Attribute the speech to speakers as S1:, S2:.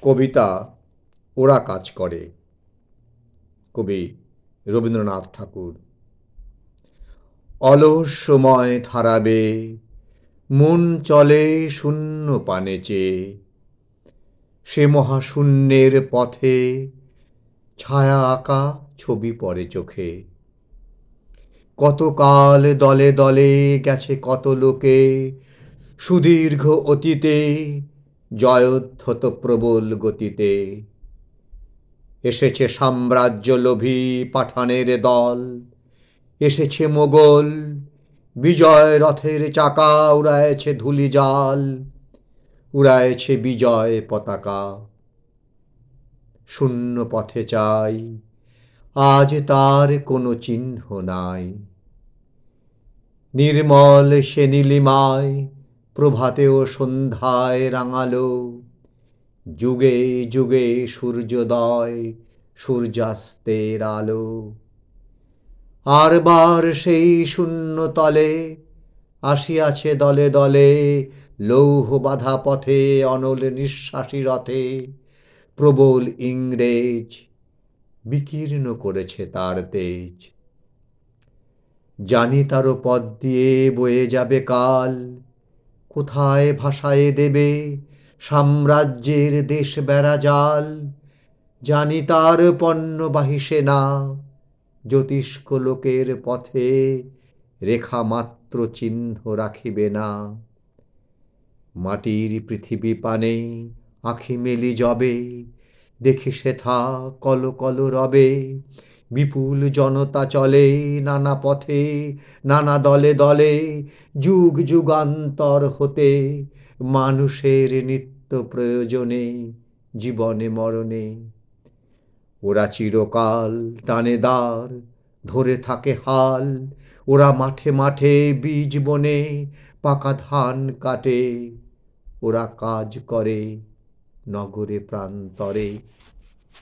S1: কবিতা ওরা কাজ করে। কবি রবীন্দ্রনাথ ঠাকুর। অলস সময় ধারাবে, মন চলে শূন্য পানে চেয়ে, সে মহাশূন্যের পথে ছায়া আঁকা ছবি পড়ে চোখে। কতকাল দলে দলে গেছে কত লোকে, সুদীর্ঘ অতীতে জয়োদ্ধত প্রবল গতিতে। এসেছে সাম্রাজ্য লোভী পাঠানের দল, এসেছে মোগল বিজয় রথের চাকা, উড়ায়েছে ধূলিজাল, উড়ায়েছে বিজয় পতাকা। শূন্য পথে চাই, আজ তার কোনো চিহ্ন নাই। নির্মল সে নীলিমায় প্রভাতে ও সন্ধ্যায় রাঙালো, যুগে যুগে সূর্যোদয় সূর্যাস্তের আলো। আরবার সেই শূন্য তলে আসিয়াছে দলে দলে, লৌহ বাঁধা পথে অনল নিঃশ্বাসী রথে। প্রবল ইংরেজ বিকীর্ণ করেছে তার তেজ। জানি তারও পথ দিয়ে বয়ে যাবে কাল, কোথায় ভাসায়ে দেবে সাম্রাজ্যের দেশ বেড়া জাল। জানি তার পণ্যবাহী সেনা জ্যোতিষ্ক লোকের পথে রেখা মাত্র চিহ্ন রাখিবে না। মাটির পৃথিবী পানে আঁখি মেলি যবে, দেখি সেথা কল কল রবে। বিপুল জনতা চলে নানা পথে নানা দলে দলে, যুগ যুগান্তর হতে মানুষের নিত্য প্রয়োজনে জীবনে মরণে। ওরা চিরকাল টানে দ্বার, ধরে থাকে হাল, ওরা মাঠে মাঠে বীজ বনে পাকা ধান কাটে। ওরা কাজ করে নগরে প্রান্তরে।